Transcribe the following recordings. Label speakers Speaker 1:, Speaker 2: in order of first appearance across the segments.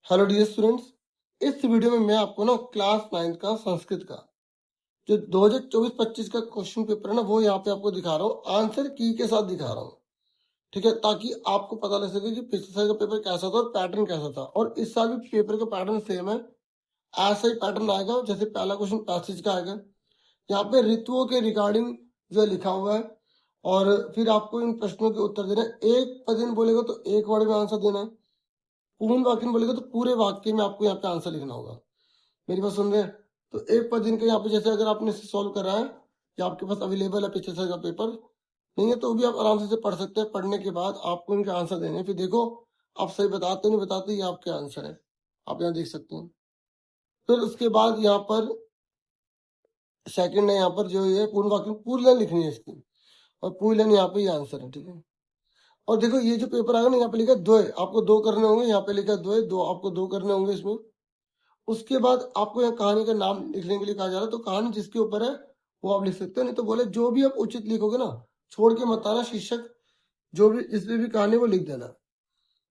Speaker 1: Hello dear students, इस video में मैं आपको ना क्लास 9 का संस्कृत का जो 2024-25 का क्वेश्चन पेपर है ना वो यहाँ पे आपको दिखा रहा हूँ, आंसर की के साथ दिखा रहा हूँ। ठीक है, ताकि आपको पता लग सके कि पिछले साल का पेपर कैसा था और पैटर्न कैसा था। और इस साल भी पेपर का पैटर्न सेम है, ऐसा ही पैटर्न आएगा। जैसे पहला क्वेश्चन पैसेज का आएगा, यहाँ पे ऋतुओं के रिगार्डिंग जो लिखा हुआ है, और फिर आपको इन प्रश्नों के उत्तर देना है। एक पद बोलेगा तो एक वर्ड में आंसर देना है, पूर्ण वाक्य में बोलेगा तो पूरे वाक्य में आपको यहाँ पे आंसर लिखना होगा। मेरी बात सुन रहे हैं? तो एक पर दिन का यहाँ पे जैसे अगर आपने इसे सॉल्व करा है या आपके पास अवेलेबल है पिछले साल का पेपर, नहीं है तो भी आप आराम से इसे पढ़ सकते हैं। पढ़ने के बाद आपको इनके आंसर देने हैं। फिर देखो आप सही बताते नहीं बताते, ये आपके आंसर है, आप यहाँ देख सकते हैं। फिर उसके बाद यहाँ पर सेकंड है, यहाँ पर जो ये पूर्ण वाक्य पूरी लाइन लिखनी है इसकी, और पूरी लाइन यहाँ पे ये आंसर है। ठीक है, और देखो ये जो पेपर आएगा ना, यहाँ पे लिखा है द्वय, आपको दो करने होंगे। यहाँ पे लिखा है द्वय, दो आपको दो करने होंगे इसमें। उसके बाद आपको यहाँ कहानी का नाम लिखने के लिए कहा जा रहा है, तो कहानी जिसके ऊपर है वो आप लिख सकते हो। नहीं तो बोले जो भी आप उचित लिखोगे ना, छोड़ के मत आना, शीर्षक जो भी जिसमें भी कहानी वो लिख देना।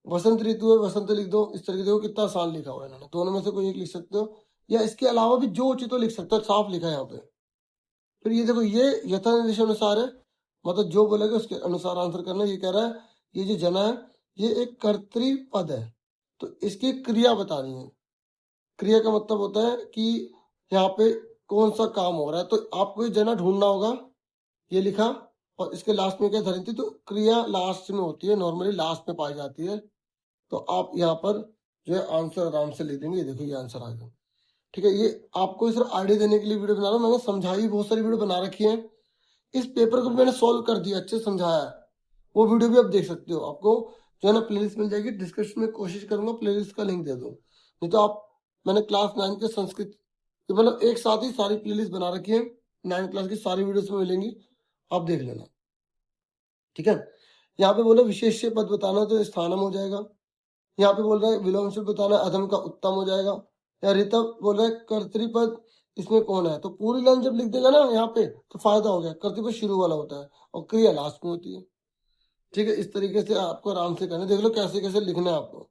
Speaker 1: वसंत ऋतु है, वसंत लिख दो। इस तरीके देखो कितना आसान लिखा हुआ है इन्होंने, दोनों में से कोई एक लिख सकते हो, या इसके अलावा भी जो उचित हो लिख सकते हो, साफ लिखा है यहाँ पे। फिर ये देखो ये यथानिर्देश अनुसार है, मतलब जो बोलेगा उसके अनुसार आंसर करना। ये कह रहा है ये जो जना है ये एक कर्तृपद है, तो इसकी क्रिया बतानी है। क्रिया का मतलब होता है कि यहाँ पे कौन सा काम हो रहा है, तो आपको ये जना ढूंढना होगा। ये लिखा, और इसके लास्ट में क्या धरी थी, तो क्रिया लास्ट में होती है, नॉर्मली लास्ट में पाई जाती है। तो आप यहाँ पर जो है आंसर आराम से लिख देंगे। ये देखो ये आंसर आ गया। ठीक है, ये आपको सिर्फ आइडिया देने के लिए वीडियो बना रहा हूँ। मैंने समझाई बहुत सारी वीडियो बना रखी है, इस पेपर को भी मैंने सॉल्व कर दिया, अच्छे से समझाया है। वो वीडियो भी आप देख सकते हो, आपको जो है ना प्लेलिस्ट मिल जाएगी डिस्क्रिप्शन में। कोशिश करूंगा प्लेलिस्ट का लिंक दे दूं, नहीं तो आप, मैंने क्लास 9 के संस्कृत की मतलब एक साथ ही सारी प्लेलिस्ट बना रखी है, 9 क्लास की सारी वीडियोस में मिलेंगी, आप देख लेना। ठीक है, यहाँ पे बोला विशेष्य पद बताना तो स्थानम हो जाएगा। यहाँ पे बोल रहा है विलोम से बताना अधम का उत्तम हो जाएगा। या ऋतव बोल रहा है कर्तृपद इसमें कौन है, तो पूरी लाइन जब लिख देगा ना यहाँ पे तो फायदा हो गया। कर्तृपद शुरू वाला होता है और क्रिया लास्ट में होती है। ठीक है, इस तरीके से आपको आराम से करना, देख लो कैसे कैसे लिखना है आपको।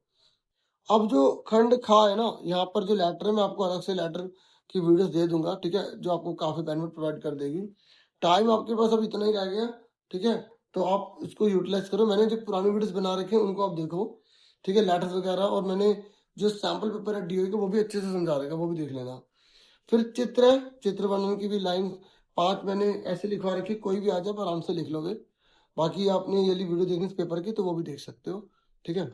Speaker 1: अब जो खंड खा है ना, यहाँ पर जो लेटर है, मैं आपको अलग से लेटर की वीडियोस दे दूंगा। ठीक है, जो आपको काफी बेनिफिट प्रोवाइड कर देगी। टाइम आपके पास अब इतना ही रह गया। ठीक है, तो आप इसको यूटिलाइज करो। मैंने जो पुरानी वीडियोस बना रखे हैं उनको आप देखो। ठीक है, लेटर्स वगैरह, और मैंने जो सैम्पल पेपर है डीओ का वो भी अच्छे से समझा रहेगा, वो भी देख लेना। फिर चित्र है, चित्र वर्णन की भी लाइन 5 मैंने ऐसे लिखवा रखी, कोई भी आ जाए आराम से लिख लोगे। बाकी आपने ये वीडियो देखनी इस पेपर की तो वो भी देख सकते हो। ठीक है,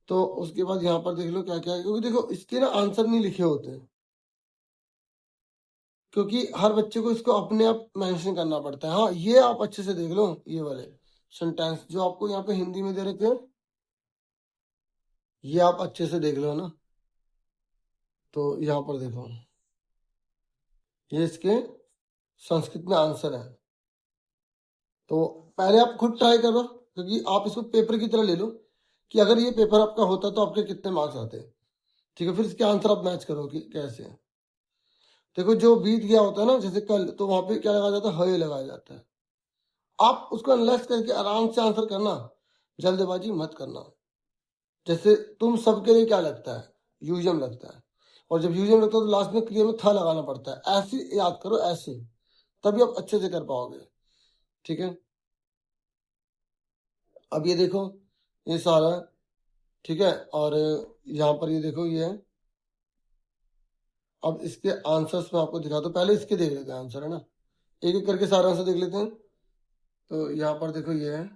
Speaker 1: तो उसके बाद यहाँ पर देख लो क्या क्या है, क्योंकि देखो इसके ना आंसर नहीं लिखे होते हैं, क्योंकि हर बच्चे को इसको अपने आप मेंशन करना पड़ता है। हाँ, ये आप अच्छे से देख लो, ये वाले सेंटेंस जो आपको यहाँ पे हिंदी में दे रखे हैं, ये आप अच्छे से देख लो ना। तो यहाँ पर देखो, ये इसके संस्कृत में आंसर है। तो पहले आप खुद ट्राई करो, क्योंकि आप इसको पेपर की तरह ले लो कि अगर ये पेपर आपका होता तो आपके कितने मार्क्स आते। ठीक है, फिर इसके आंसर आप मैच करो कि कैसे है। देखो जो बीत गया होता है ना, जैसे कल, तो वहां पे क्या लगाया जाता है, हय लगाया जाता है। आप उसको एनालाइज करके आराम से आंसर करना, जल्दबाजी मत करना। जैसे तुम सबके लिए क्या लगता है, यूजम लगता है, और जब यूजम लगता है तो लास्ट में क्रिया में था लगाना पड़ता है। ऐसे याद करो, ऐसे तभी आप अच्छे से कर पाओगे। ठीक है, अब ये देखो ये सारा है। ठीक है, और यहाँ पर ये देखो ये है। अब इसके आंसर्स में आपको दिखा दो, पहले इसके देख लेते हैं आंसर, है ना, एक एक करके सारे आंसर देख लेते हैं। तो यहाँ पर देखो ये है,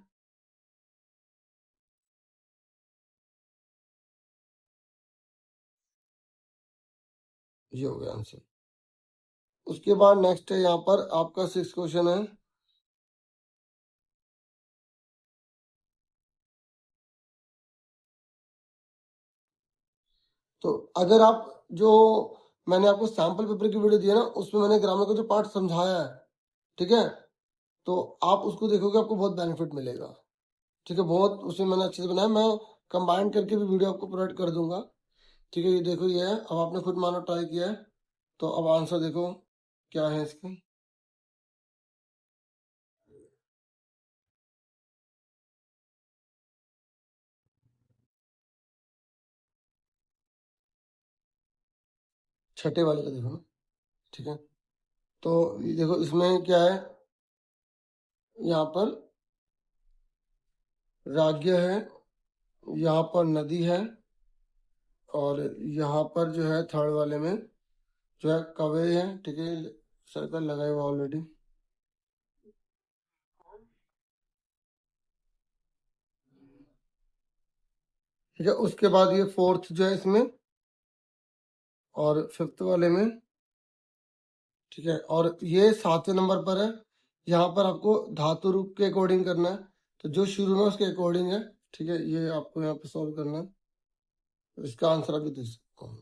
Speaker 1: ये हो गया आंसर। उसके बाद नेक्स्ट है यहाँ पर आपका 6 क्वेश्चन है। तो अगर आप जो मैंने आपको सैंपल पेपर की वीडियो दी है ना, उसमें मैंने ग्रामर का जो पार्ट समझाया है, ठीक है, तो आप उसको देखोगे, आपको बहुत बेनिफिट मिलेगा। ठीक है, बहुत उसमें मैंने अच्छे से बनाया, मैं कंबाइन करके भी वीडियो आपको प्रोवाइड कर दूंगा। ठीक है, ये देखो ये है। अब आपने खुद मानो ट्राई किया है, तो अब आंसर देखो क्या है इसके। छठे वाले का देखो ना, ठीक है। तो ये देखो इसमें क्या है, यहाँ पर राज्य है, यहाँ पर नदी है, और यहाँ पर जो है थर्ड वाले में जो है कवे है, ठीक है, सर्कल लगाए हुआ ऑलरेडी। ठीक है, उसके बाद ये फोर्थ जो है इसमें, और फिफ्थ वाले में, ठीक है, और ये सातवें नंबर पर है। यहाँ पर आपको धातु रूप के अकॉर्डिंग करना है, तो जो शुरू में उसके अकॉर्डिंग है, ठीक है, ये आपको यहाँ पे सॉल्व करना है। तो इसका आंसर अभी दे सकता हूँ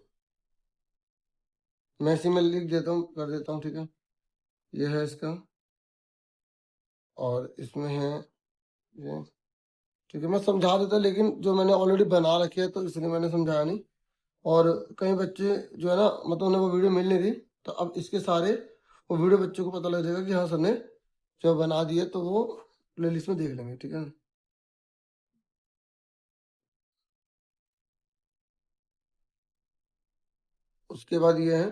Speaker 1: मैं, इसी में लिख देता हूँ, कर देता हूँ, ठीक है। ये है इसका, और इसमें है ये, ठीक है। मैं समझा देता, लेकिन जो मैंने ऑलरेडी बना रखे है तो इसलिए मैंने समझाया नहीं। और कई बच्चे जो है ना, मतलब उन्हें वो वीडियो मिल नहीं रही, तो अब इसके सारे वो वीडियो बच्चों को पता लग जाएगा कि हाँ सर ने जो बना दिए, तो वो प्लेलिस्ट में देख लेंगे, ठीक है। उसके बाद ये है,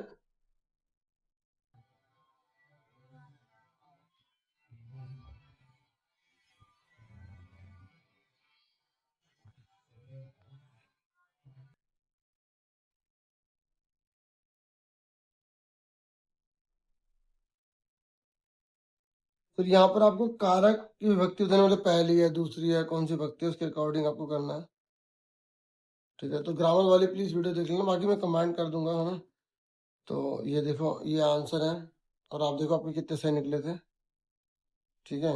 Speaker 1: फिर यहाँ पर आपको कारक की विभक्ति बताने वाले, पहली है, दूसरी है, कौन सी विभक्ति है, उसके अकॉर्डिंग आपको करना है, ठीक है। तो ग्रामर वाली प्लीज वीडियो देख लेना, बाकी मैं कमेंट कर दूंगा, है ना। तो ये देखो, ये आंसर है, और आप देखो आपके कितने सही निकले थे, ठीक है।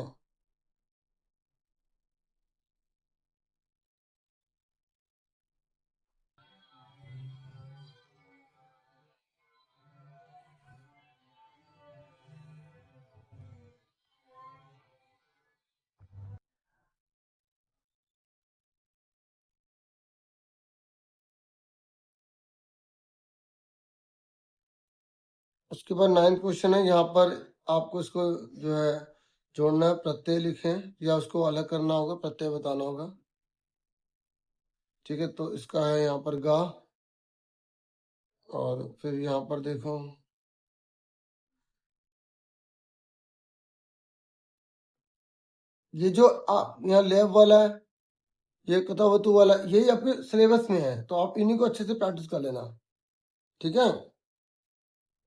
Speaker 1: उसके बाद नाइन्थ क्वेश्चन है, यहाँ पर आपको इसको जो है जोड़ना है, प्रत्यय लिखें या उसको अलग करना होगा, प्रत्यय बताना होगा, ठीक है। तो इसका है यहाँ पर गा, और फिर यहाँ पर देखो, ये जो यहाँ लेव वाला है, ये कथावतु वाला, यही आपके सिलेबस में है, तो आप इन्हीं को अच्छे से प्रैक्टिस कर लेना, ठीक है।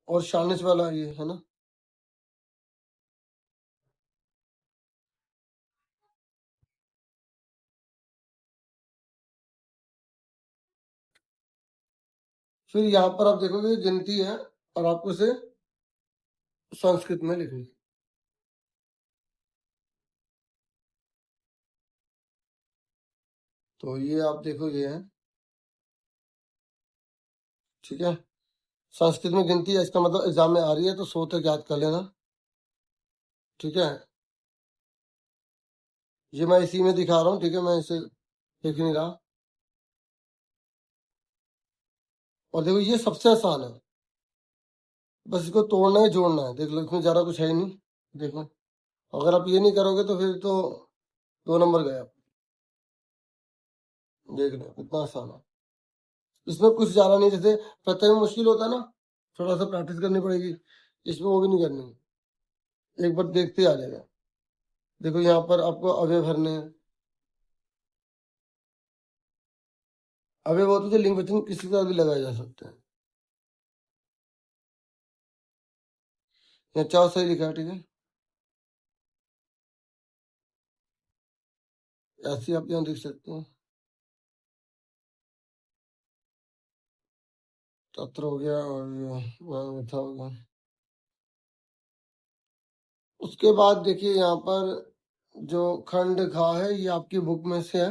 Speaker 1: और शानिश वाला ये है ना। फिर यहाँ पर आप देखोगे गिनती है, और आपको इसे संस्कृत में लिखनी, तो ये आप देखो, ये है, ठीक है। संस्कृत में गिनती है, इसका मतलब एग्जाम में आ रही है, तो सो तक याद कर लेना, ठीक है। ये मैं इसी में दिखा रहा हूँ, ठीक है, मैं इसे देख नहीं रहा। और देखो ये सबसे आसान है, बस इसको तोड़ना है, जोड़ना है, देख लो, इसमें ज्यादा कुछ है ही नहीं, देखो। अगर आप ये नहीं करोगे तो फिर तो 2 नंबर गए आप, देख लो कितना आसान है। इसमें कुछ ज्यादा नहीं, जैसे प्रत्यय में मुश्किल होता है ना, थोड़ा सा प्रैक्टिस करनी पड़ेगी, इसमें वो भी नहीं करनी, एक बार देखते ही आ जाएगा। देखो यहाँ पर आपको अवयव भरने हैं, अवयव होते थे लिंग वचन किसी का भी लगाए जा सकते हैं। यहाँ चार सही लिखा है, ठीक है, ऐसे आप यहाँ देख सकते हैं। तत्र हो गया, और था हो गया। उसके बाद देखिए यहाँ पर जो खंड घा है, ये आपकी बुक में से है,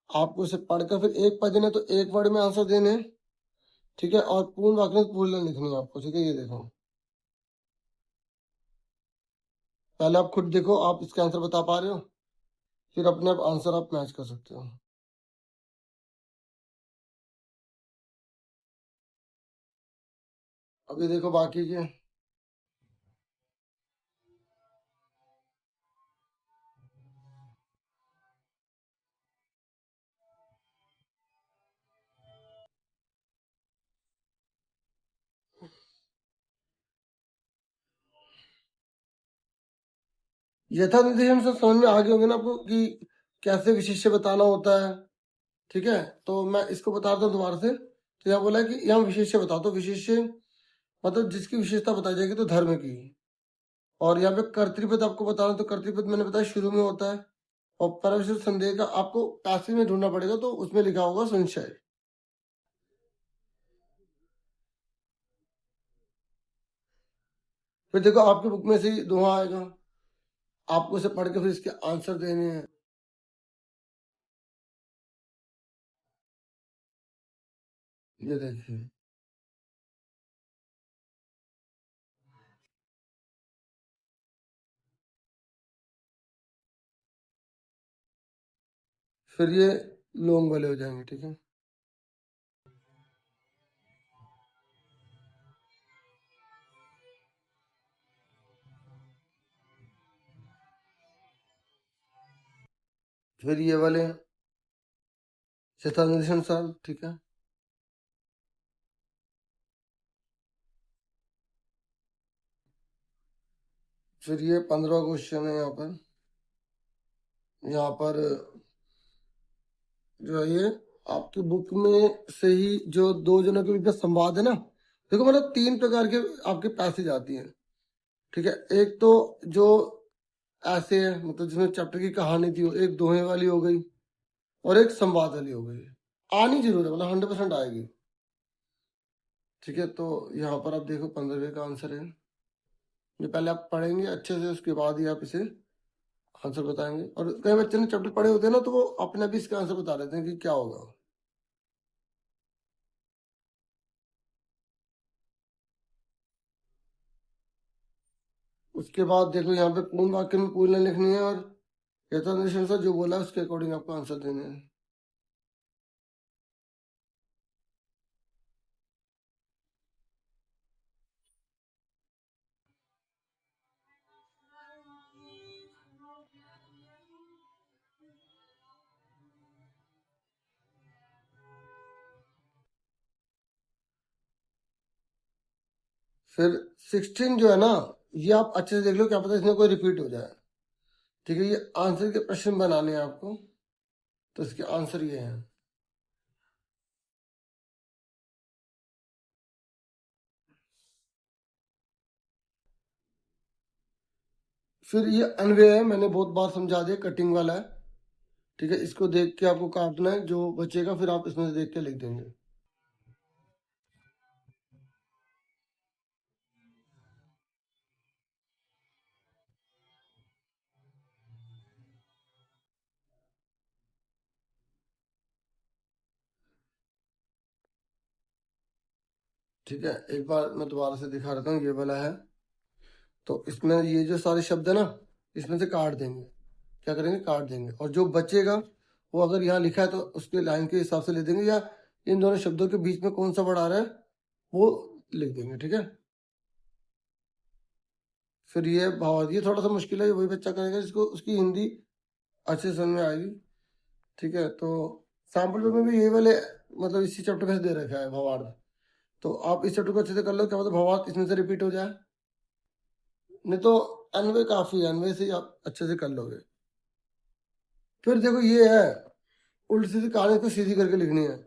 Speaker 1: आपको इसे पढ़कर फिर एक पद ने तो एक वर्ड में आंसर देने हैं, ठीक है, और पूर्ण वाक्य में पूर्ण लिखनी है आपको, ठीक है। ये देखो, पहले आप खुद देखो, आप इसका आंसर बता पा रहे हो, फिर अपने आप आंसर आप मैच कर सकते हो। अभी देखो बाकी के, यथा निर्देशन से समझ में आ गए होंगे ना आपको कि कैसे विशेष्य बताना होता है। ठीक है, तो मैं इसको बता रहा हूँ दोबारा से। तो यहाँ बोला है कि यहाँ विशेष्य बता दो। विशेष्य मतलब जिसकी विशेषता बताई जाएगी तो धर्म की। और यहाँ पे कर्तृपद आपको बताना, तो कर्तृपद मैंने बताया शुरू में होता है। और परविशेष संदेह का आपको पैसेज में ढूंढना पड़ेगा, तो उसमें लिखा होगा संशय। फिर देखो आपकी बुक में से ही दोहा आएगा, आपको इसे पढ़ के फिर इसके आंसर देने हैं। ये देखिए, फिर ये लोंग वाले हो जाएंगे। ठीक है, फिर ये वाले शतानिशन साल। ठीक है, फिर ये 15 क्वेश्चन है यहाँ पर। यहाँ पर जो है ये आपकी बुक में से ही जो दो जनों के बीच में संवाद है ना, देखो मतलब 3 प्रकार के आपके पैसेज आती हैं। ठीक है, एक तो जो ऐसे है मतलब जिसमें चैप्टर की कहानी थी, वो एक दोहे वाली हो गई और एक संवाद वाली हो गई। आनी जरूर है, मतलब 100% आएगी। ठीक है, तो यहाँ पर आप देखो 15वें का आंसर है। ये पहले आप पढ़ेंगे अच्छे से, उसके बाद ही आप इसे आंसर बताएंगे। और कई बच्चे ने चैप्टर पढ़े होते हैं ना, तो वो अपने भी इसका आंसर बता देते हैं कि क्या होगा। उसके बाद देखो यहाँ पे पूर्ण वाक्य में पूर्ण लाइन लिखनी है, और यथानुसार जो बोला है उसके अकॉर्डिंग आपको आंसर देने हैं। फिर 16 जो है ना, ये आप अच्छे से देख लो, क्या पता इसमें कोई रिपीट हो जाए। ठीक है, ये आंसर के प्रश्न बनाने हैं आपको, तो इसके आंसर ये हैं। फिर ये अन्वय है, मैंने बहुत बार समझा दिया, कटिंग वाला है। ठीक है, इसको देख के आपको काटना है, जो बचेगा फिर आप इसमें से देख के लिख देंगे। ठीक है, एक बार मैं दोबारा से दिखा देता हूँ। ये वाला है, तो इसमें ये जो सारे शब्द है ना, इसमें से काट देंगे। क्या करेंगे, काट देंगे, और जो बचेगा वो अगर यहाँ लिखा है तो उसके लाइन के हिसाब से ले देंगे, या इन दोनों शब्दों के बीच में कौन सा वर्ड आ रहा है वो लिख देंगे। ठीक है, फिर ये भावार्थ, ये थोड़ा सा मुश्किल है, ये वही बच्चा करेगा जिसको उसकी हिंदी अच्छे से समझ में आएगी। ठीक है, तो सैम्पल पेपर में भी ये वाले मतलब इसी चैप्टर में से दे रखा है भावार्थ। तो आप इस चैप्टर को अच्छे से कर लो, क्या मतलब भावार्थ इसमें से रिपीट हो जाए। नहीं तो अन्वय काफी है, अन्वय से ही आप अच्छे से कर लोगे। फिर देखो ये है, उल्टी सीधी कहानी को सीधी करके लिखनी है।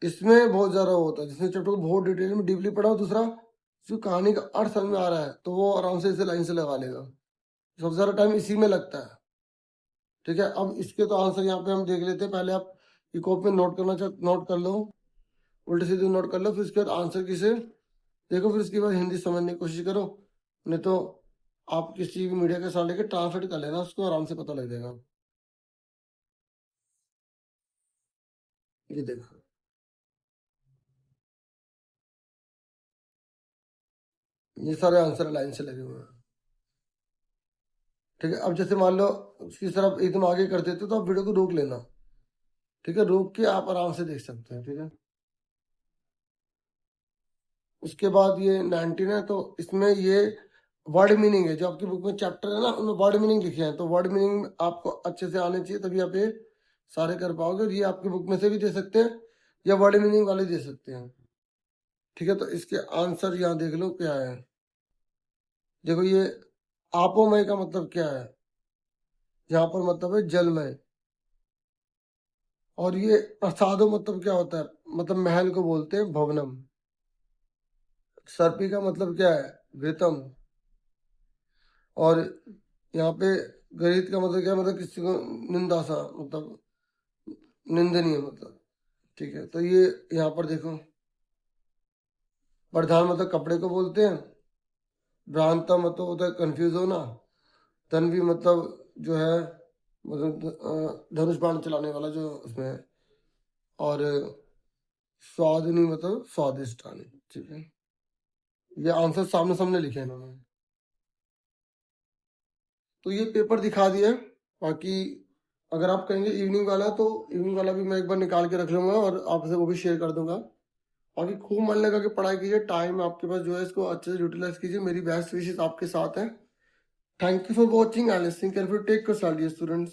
Speaker 1: इसमें बहुत ज्यादा होता है, जिसने चैप्टर को बहुत डिटेल में डीपली पढ़ा हो। दूसरा, जो कहानी का अर्थ समझ में आ रहा है तो वो आराम से इसे लाइन से लगा लेगा। सबसे ज्यादा टाइम इसी में लगता है। ठीक है, अब इसके तो आंसर यहाँ पे हम देख लेते हैं। पहले आप ये कॉपी में नोट करना चाह नोट कर लो, उल्टे सीधे नोट कर लो, फिर उसके बाद आंसर किसे देखो, फिर उसके बाद हिंदी समझने की कोशिश करो। नहीं तो आप किसी भी मीडिया के साथ लेके ट्रांसलेट कर लेना, उसको आराम से पता लग जाएगा। ये देखो, ये सारे आंसर लाइन से लगे हुए हैं। ठीक है, अब जैसे मान लो उसकी तरफ एकदम आगे कर देते हो, तो आप वीडियो को रोक लेना। ठीक है, रोक के आप आराम से देख सकते हैं। ठीक है, उसके बाद ये 19 है, तो इसमें ये वर्ड मीनिंग है। जो आपकी बुक में चैप्टर है ना, उनमें वर्ड मीनिंग लिखे हैं, तो वर्ड मीनिंग आपको अच्छे से आने चाहिए, तभी आप ये सारे कर पाओगे। और ये आपकी बुक में से भी दे सकते हैं, या वर्ड मीनिंग वाले दे सकते हैं। ठीक है, तो इसके आंसर यहाँ देख लो क्या है। देखो ये आपोमय का मतलब क्या है, यहाँ पर मतलब है जलमय। और ये प्रसादो मतलब क्या होता है, मतलब महल को बोलते हैं भवनम। सर्पी का मतलब क्या है, घृतम। और यहाँ पे गणित का मतलब क्या है, मतलब किसी को निंदा सा, मतलब निंदनीय मतलब। ठीक है, तो ये यहाँ पर देखो, प्रधान मतलब कपड़े को बोलते हैं, भ्रांता मतलब होता है कंफ्यूज होना, तन्वी मतलब जो है मतलब धनुष बाण चलाने वाला जो उसमें है, और स्वादिनी मतलब स्वादिष्ट आने। ठीक है, ये आंसर सामने सामने लिखे हैं इन्होंने। तो ये पेपर दिखा दिया। बाकी अगर आप कहेंगे इवनिंग वाला, तो इवनिंग वाला भी मैं एक बार निकाल के रख लूंगा और आपसे वो भी शेयर कर दूंगा। बाकी खूब मन लगा के पढ़ाई कीजिए, टाइम आपके पास जो है इसको अच्छे से यूटिलाइज कीजिए। मेरी बेस्ट विशेष आपके साथ है। Thank you for watching and listening carefully. Take care students.